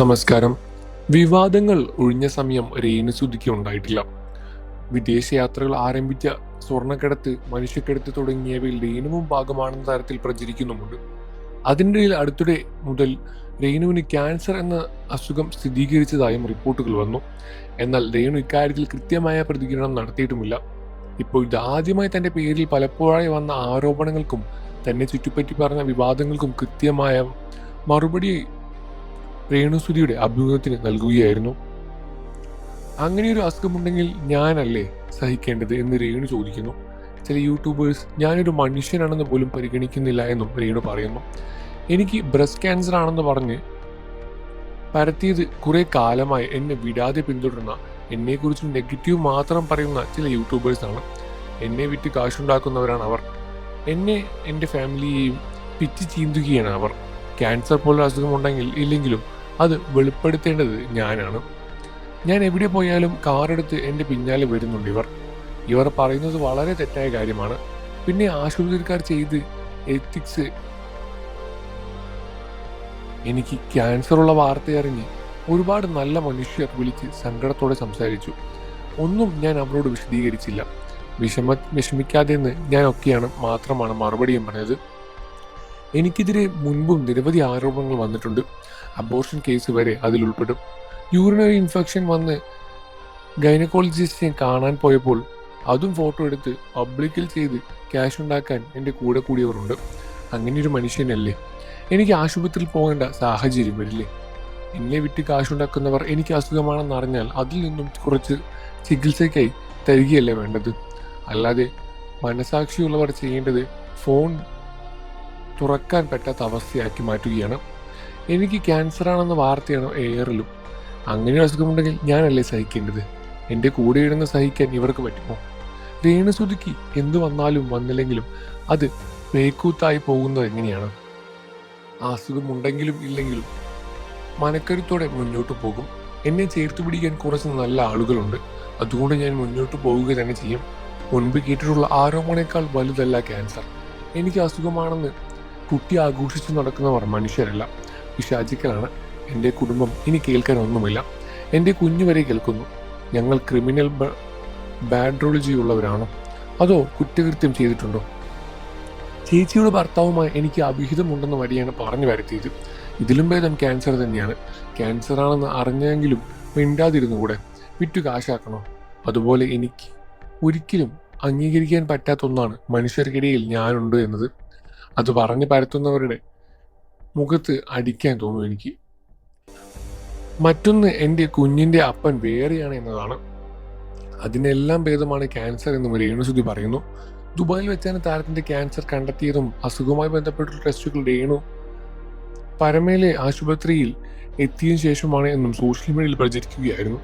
നമസ്കാരം. വിവാദങ്ങൾ ഒഴിഞ്ഞ സമയം രേണുസുധിക്ക് ഉണ്ടായിട്ടില്ല. വിദേശയാത്രകൾ ആരംഭിച്ച സ്വർണ്ണക്കടത്ത്, മനുഷ്യക്കടത്ത് തുടങ്ങിയവയിൽ രേണുവും ഭാഗമാണെന്ന തരത്തിൽ പ്രചരിക്കുന്നുമുണ്ട്. അതിനിടയിൽ അടുത്തിടെ മുതൽ രേണുവിന് ക്യാൻസർ എന്ന അസുഖം സ്ഥിരീകരിച്ചതായും റിപ്പോർട്ടുകൾ വന്നു. എന്നാൽ രേണു ഇക്കാര്യത്തിൽ കൃത്യമായ പ്രതികരണം നടത്തിയിട്ടുമില്ല. ഇപ്പോൾ ഇതാദ്യമായി തന്റെ പേരിൽ പലപ്പോഴായി വന്ന ആരോപണങ്ങൾക്കും തന്നെ ചുറ്റിപ്പറ്റി പറഞ്ഞ വിവാദങ്ങൾക്കും കൃത്യമായ മറുപടി രേണുസുധിയുടെ അഭിമുഖത്തിന് നൽകുകയായിരുന്നു. അങ്ങനെയൊരു അസുഖമുണ്ടെങ്കിൽ ഞാനല്ലേ സഹിക്കേണ്ടത് എന്ന് രേണു ചോദിക്കുന്നു. ചില യൂട്യൂബേഴ്സ് ഞാനൊരു മനുഷ്യനാണെന്ന് പോലും പരിഗണിക്കുന്നില്ല എന്നും രേണു പറയുന്നു. എനിക്ക് ബ്രസ്റ്റ് ക്യാൻസർ ആണെന്ന് പറഞ്ഞ് പരത്തിയത് കുറെ കാലമായി എന്നെ വിടാതെ പിന്തുടരുന്ന, എന്നെക്കുറിച്ച് നെഗറ്റീവ് മാത്രം പറയുന്ന ചില യൂട്യൂബേഴ്സാണ്. എന്നെ വിറ്റ് കാശുണ്ടാക്കുന്നവരാണ് അവർ. എന്നെ, എൻ്റെ ഫാമിലിയെയും പിച്ച് ചീന്തുകയാണ് അവർ. ക്യാൻസർ പോലൊരു അസുഖമുണ്ടെങ്കിൽ ഇല്ലെങ്കിലും അത് വെളിപ്പെടുത്തേണ്ടത് ഞാനാണ്. ഞാൻ എവിടെ പോയാലും കാറെടുത്ത് എൻ്റെ പിന്നാലെ വരുന്നുണ്ട് ഇവർ പറയുന്നത് വളരെ തെറ്റായ കാര്യമാണ്. പിന്നെ ആശുപത്രിക്കാർ ചെയ്ത് എത്തിക്സ്. എനിക്ക് ക്യാൻസറുള്ള വാർത്തയറിഞ്ഞ് ഒരുപാട് നല്ല മനുഷ്യർ വിളിച്ച് സങ്കടത്തോടെ സംസാരിച്ചു. ഒന്നും ഞാൻ അവരോട് വിശദീകരിച്ചില്ല. വിഷമിക്കാതെന്ന് മാത്രമാണ് മറുപടിയും പറഞ്ഞത്. എനിക്കെതിരെ മുൻപും നിരവധി ആരോപണങ്ങൾ വന്നിട്ടുണ്ട്. അബോർഷൻ കേസ് വരെ അതിൽ ഉൾപ്പെടും. യൂറിനറി ഇൻഫെക്ഷൻ വന്ന് ഗൈനക്കോളജിസ്റ്റിനെ കാണാൻ പോയപ്പോൾ അതും ഫോട്ടോ എടുത്ത് പബ്ലിക്കിൽ ചെയ്ത് ക്യാഷ് ഉണ്ടാക്കാൻ എൻ്റെ കൂടെ കൂടിയവരുണ്ട്. അങ്ങനെയൊരു മനുഷ്യനല്ലേ എനിക്ക് ആശുപത്രിയിൽ പോകേണ്ട സാഹചര്യം വരില്ലേ? എന്നെ വിറ്റ് കാശുണ്ടാക്കുന്നവർ എനിക്ക് അസുഖമാണെന്ന് അറിഞ്ഞാൽ അതിൽ നിന്നും കുറച്ച് ചികിത്സയ്ക്കായി തരികയല്ലേ വേണ്ടത്? അല്ലാതെ മനസാക്ഷിയുള്ളവർ ചെയ്യേണ്ടത് ഫോൺ തുറക്കാൻ പറ്റാത്ത അവസ്ഥയാക്കി മാറ്റുകയാണ്. എനിക്ക് ക്യാൻസറാണെന്ന വാർത്തയാണ് എയറിലും. അങ്ങനെ ഒരു അസുഖമുണ്ടെങ്കിൽ ഞാനല്ലേ സഹിക്കേണ്ടത്? എൻ്റെ കൂടെ ഇടുന്ന സഹിക്കാൻ ഇവർക്ക് പറ്റുമോ? രേണുസുധിക്ക് എന്തു വന്നാലും വന്നില്ലെങ്കിലും അത് പേക്കൂത്തായി പോകുന്നത് എങ്ങനെയാണ്? ആ അസുഖമുണ്ടെങ്കിലും ഇല്ലെങ്കിലും മനക്കരുത്തോടെ മുന്നോട്ട് പോകും. എന്നെ ചേർത്ത് പിടിക്കാൻ കുറച്ച് നല്ല ആളുകളുണ്ട്. അതുകൊണ്ട് ഞാൻ മുന്നോട്ട് പോവുക തന്നെ ചെയ്യും. മുൻപ് കേട്ടിട്ടുള്ള ആരോപണേക്കാൾ വലുതല്ല ക്യാൻസർ. എനിക്ക് അസുഖമാണെന്ന് കുട്ടി ആഘോഷിച്ചു നടക്കുന്നവർ മനുഷ്യരല്ല, പിശാചുക്കളാണ്. എൻ്റെ കുടുംബം ഇനി കേൾക്കാൻ ഒന്നുമില്ല. എൻ്റെ കുഞ്ഞു വരെ കേൾക്കുന്നു. ഞങ്ങൾ ക്രിമിനൽ ബാഡ്രോളജി ഉള്ളവരാണോ, അതോ കുറ്റകൃത്യം ചെയ്തിട്ടുണ്ടോ? ചേച്ചിയുടെ ഭർത്താവുമായി എനിക്ക് അഭിഹിതമുണ്ടെന്ന വഴിയാണ് പറഞ്ഞു വരുത്തിയത്. ഇതിലും ഭേദം ക്യാൻസർ തന്നെയാണ്. ക്യാൻസറാണെന്ന് അറിഞ്ഞെങ്കിലും മിണ്ടാതിരുന്നു കൂടെ? വിറ്റു കാശാക്കണോ? അതുപോലെ എനിക്ക് ഒരിക്കലും അംഗീകരിക്കാൻ പറ്റാത്ത ഒന്നാണ് മനുഷ്യർക്കിടയിൽ ഞാനുണ്ട് എന്നത്. അത് പറഞ്ഞു പരത്തുന്നവരുടെ മുഖത്ത് അടിക്കാൻ തോന്നും എനിക്ക്. മറ്റൊന്ന്, എൻ്റെ കുഞ്ഞിൻ്റെ അപ്പൻ വേറെയാണ് എന്നതാണ്. അതിനെല്ലാം ഭേദമാണ് ക്യാൻസർ എന്നും രേണുസുധി പറയുന്നു. ദുബായിൽ വെച്ചാണ് താരത്തിന്റെ ക്യാൻസർ കണ്ടെത്തിയതും അസുഖവുമായി ബന്ധപ്പെട്ടുള്ള ടെസ്റ്റുകൾ രേണു പരമേലെ ആശുപത്രിയിൽ എത്തിയതിനു ശേഷമാണ് എന്നും സോഷ്യൽ മീഡിയയിൽ പ്രചരിക്കുകയായിരുന്നു.